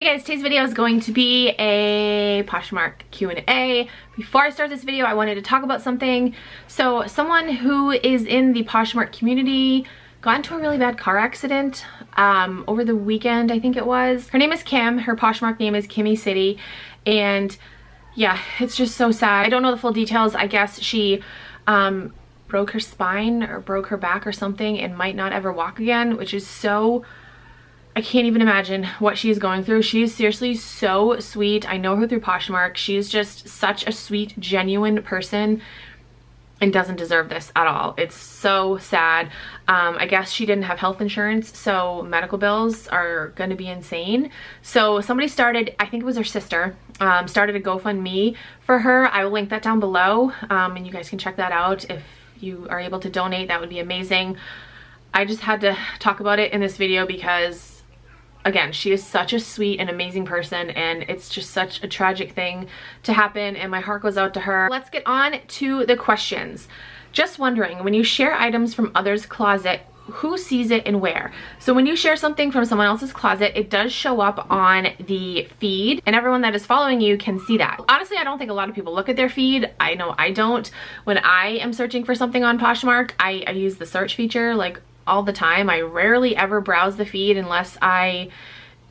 Hey guys, today's video is going to be a Poshmark Q&A. Before I start this video, I wanted to talk about something. So someone who is in the Poshmark community got into a really bad car accident over the weekend, I think it was. Her name is Kim. Her Poshmark name is Kimmy City. And yeah, it's just so sad. I don't know the full details. I guess she broke her spine or broke her back or something and might not ever walk again, which is so... I can't even imagine what she's going through. She is seriously so sweet. I know her through Poshmark. She's just such a sweet, genuine person and doesn't deserve this at all. It's so sad. I guess she didn't have health insurance, so medical bills are going to be insane. So somebody started, I think it was her sister, started a GoFundMe for her. I will link that down below, and you guys can check that out. If you are able to donate, that would be amazing. I just had to talk about it in this video because again, she is such a sweet and amazing person, and it's just such a tragic thing to happen, and my heart goes out to her. Let's get on to the questions. Just wondering, when you share items from others' closet, who sees it and where? So when you share something from someone else's closet, it does show up on the feed, and everyone that is following you can see that. Honestly, I don't think a lot of people look at their feed. I know I don't. When I am searching for something on Poshmark, I use the search feature like all the time. I rarely ever browse the feed unless I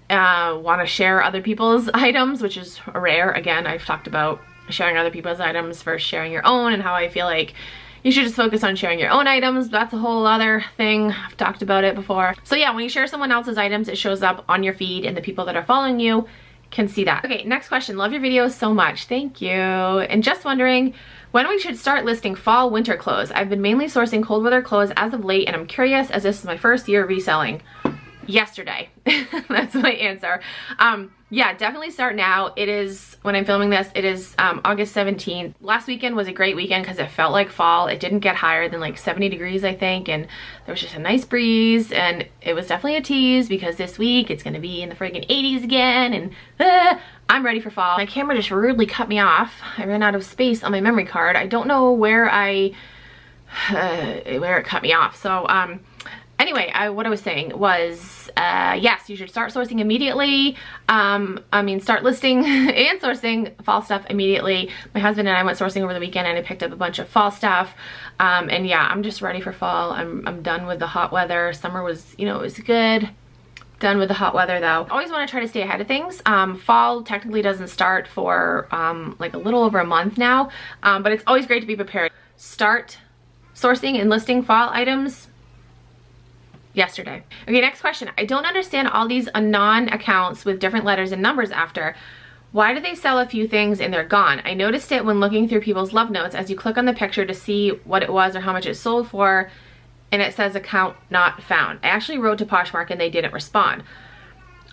want to share other people's items, which is rare. Again, I've talked about sharing other people's items versus sharing your own, and how I feel like you should just focus on sharing your own items. That's a whole other thing. I've talked about it before. So yeah, when you share someone else's items, it shows up on your feed and the people that are following you can see that. Okay, next question. Love your videos so much. Thank you. And just wondering when we should start listing fall winter clothes. I've been mainly sourcing cold weather clothes as of late, and I'm curious as this is my first year reselling. Yesterday. That's my answer. Yeah, definitely start now. It is, when I'm filming this, it is August 17th. Last weekend was a great weekend because it felt like fall. It didn't get higher than like 70 degrees, I think, and there was just a nice breeze, and it was definitely a tease because this week it's gonna be in the friggin' 80s again, and I'm ready for fall. My camera just rudely cut me off. I ran out of space on my memory card. I don't know where where it cut me off. So anyway, what I was saying was, yes, you should start sourcing immediately. Start listing and sourcing fall stuff immediately. My husband and I went sourcing over the weekend, and I picked up a bunch of fall stuff. And yeah, I'm just ready for fall. I'm done with the hot weather. Summer was, you know, it was good. Done with the hot weather though. Always want to try to stay ahead of things. Fall technically doesn't start for like a little over a month now, but it's always great to be prepared. Start sourcing and listing fall items yesterday. Okay, next question. I don't understand all these anon accounts with different letters and numbers after. Why do they sell a few things and they're gone? I noticed it when looking through people's love notes as you click on the picture to see what it was or how much it sold for, and it says account not found. I actually wrote to Poshmark and they didn't respond.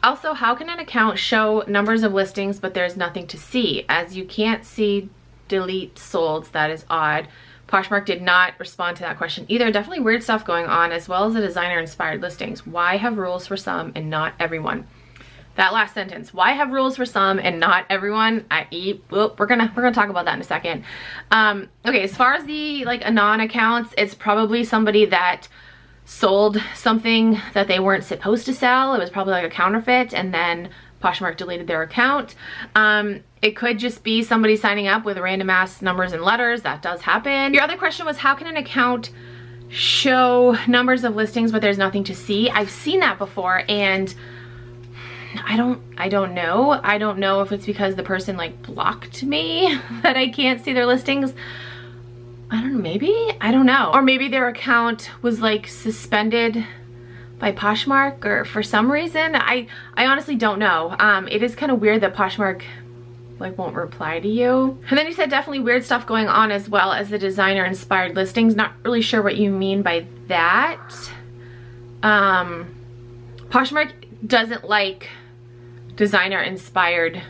Also, how can an account show numbers of listings but there's nothing to see? As you can't see delete solds, that is odd. Poshmark did not respond to that question either. Definitely weird stuff going on, as well as the designer inspired listings. Why have rules for some and not everyone? That last sentence, why have rules for some and not everyone? We're gonna talk about that in a second. Okay, as far as the like anon accounts, it's probably somebody that sold something that they weren't supposed to sell. It was probably like a counterfeit, and then Poshmark deleted their account. It could just be somebody signing up with random ass numbers and letters. That does happen. Your other question was, how can an account show numbers of listings but there's nothing to see? I've seen that before, and I don't know. I don't know if it's because the person like blocked me that I can't see their listings. I don't know, maybe? I don't know. Or maybe their account was like suspended by Poshmark, or for some reason. I honestly don't know. It is kind of weird that Poshmark like won't reply to you. And then you said definitely weird stuff going on as well as the designer inspired listings. Not really sure what you mean by that. Poshmark doesn't like designer inspired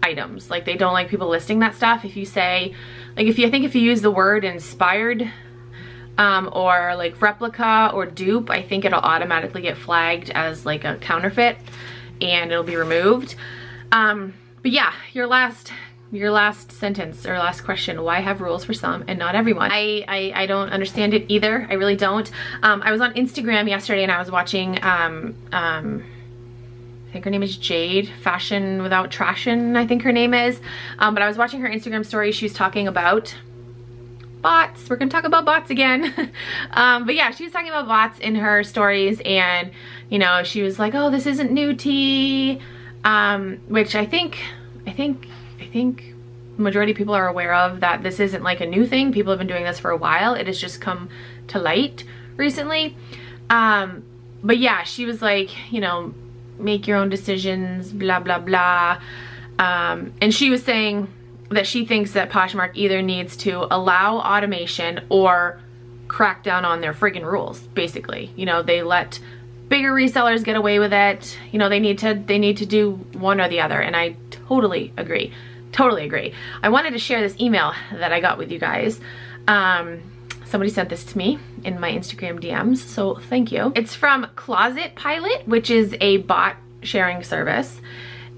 items. Like, they don't like people listing that stuff. If you say, like, I think if you use the word inspired or like replica or dupe, I think it'll automatically get flagged as like a counterfeit and it'll be removed. But yeah, your last sentence or last question, why have rules for some and not everyone? I don't understand it either. I really don't. I was on Instagram yesterday and I was watching think her name is Jade, Fashion Without Trashin, I think her name is. But I was watching her Instagram story. She was talking about bots. We're gonna talk about bots again. But yeah, she was talking about bots in her stories, and you know, she was like, oh, this isn't new tea, which I think majority of people are aware of, that this isn't like a new thing. People have been doing this for a while. It has just come to light recently. But yeah, she was like, you know, make your own decisions, blah blah blah. And she was saying that she thinks that Poshmark either needs to allow automation or crack down on their friggin' rules, basically. You know, they let bigger resellers get away with it. You know, they need to do one or the other, and I totally agree. Totally agree. I wanted to share this email that I got with you guys. Somebody sent this to me in my Instagram DMs, so thank you. It's from Closet Pilot, which is a bot sharing service.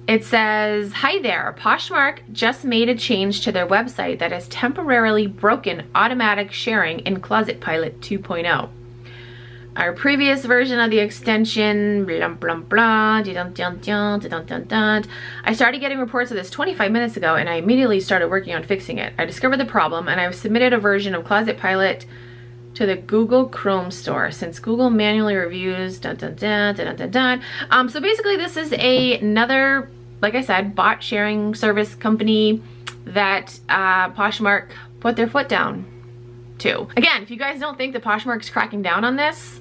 It says, hi there, Poshmark just made a change to their website that has temporarily broken automatic sharing in Closet Pilot 2.0. Our previous version of the extension, blah, blah, blah, dun, dun, dun, dun, dun, dun. I started getting reports of this 25 minutes ago, and I immediately started working on fixing it. I discovered the problem, and I've submitted a version of Closet Pilot to the Google Chrome store since Google manually reviews, dun, dun, dun, dun, dun, dun, dun. So basically this is another, like I said, bot sharing service company that Poshmark put their foot down to. Again, if you guys don't think that Poshmark's cracking down on this,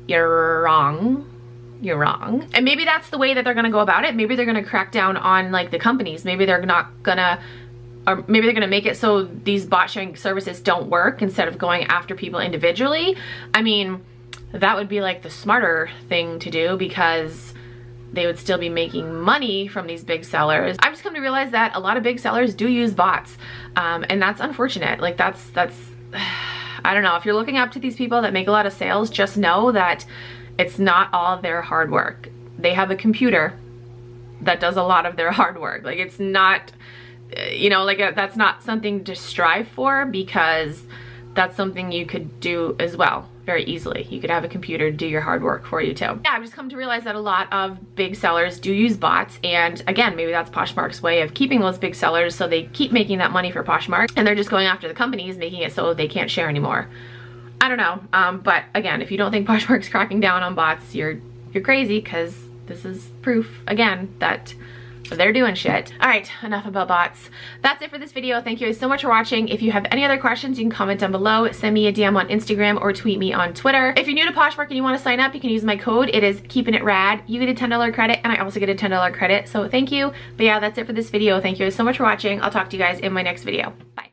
you're wrong. You're wrong. And maybe that's the way that they're gonna go about it. Maybe they're gonna crack down on like the companies. Maybe they're not gonna, or maybe they're gonna make it so these bot sharing services don't work instead of going after people individually. I mean, that would be like the smarter thing to do, because they would still be making money from these big sellers. I've just come to realize that a lot of big sellers do use bots, and that's unfortunate. Like that's I don't know, if you're looking up to these people that make a lot of sales, just know that it's not all their hard work. They have a computer that does a lot of their hard work. Like, it's not, you know, like that's not something to strive for, because that's something you could do as well very easily. You could have a computer do your hard work for you too. Yeah, I've just come to realize that a lot of big sellers do use bots, and again, maybe that's Poshmark's way of keeping those big sellers, so they keep making that money for Poshmark, and they're just going after the companies, making it so they can't share anymore. I don't know, but again, if you don't think Poshmark's cracking down on bots, you're crazy, because this is proof, again, that they're doing shit. All right, enough about bots. That's it for this video. Thank you guys so much for watching. If you have any other questions, you can comment down below, send me a DM on Instagram, or tweet me on Twitter. If you're new to Poshmark and you want to sign up, you can use my code. It is KeepinItRad. You get a $10 credit, and I also get a $10 credit, so thank you. But yeah, that's it for this video. Thank you guys so much for watching. I'll talk to you guys in my next video. Bye.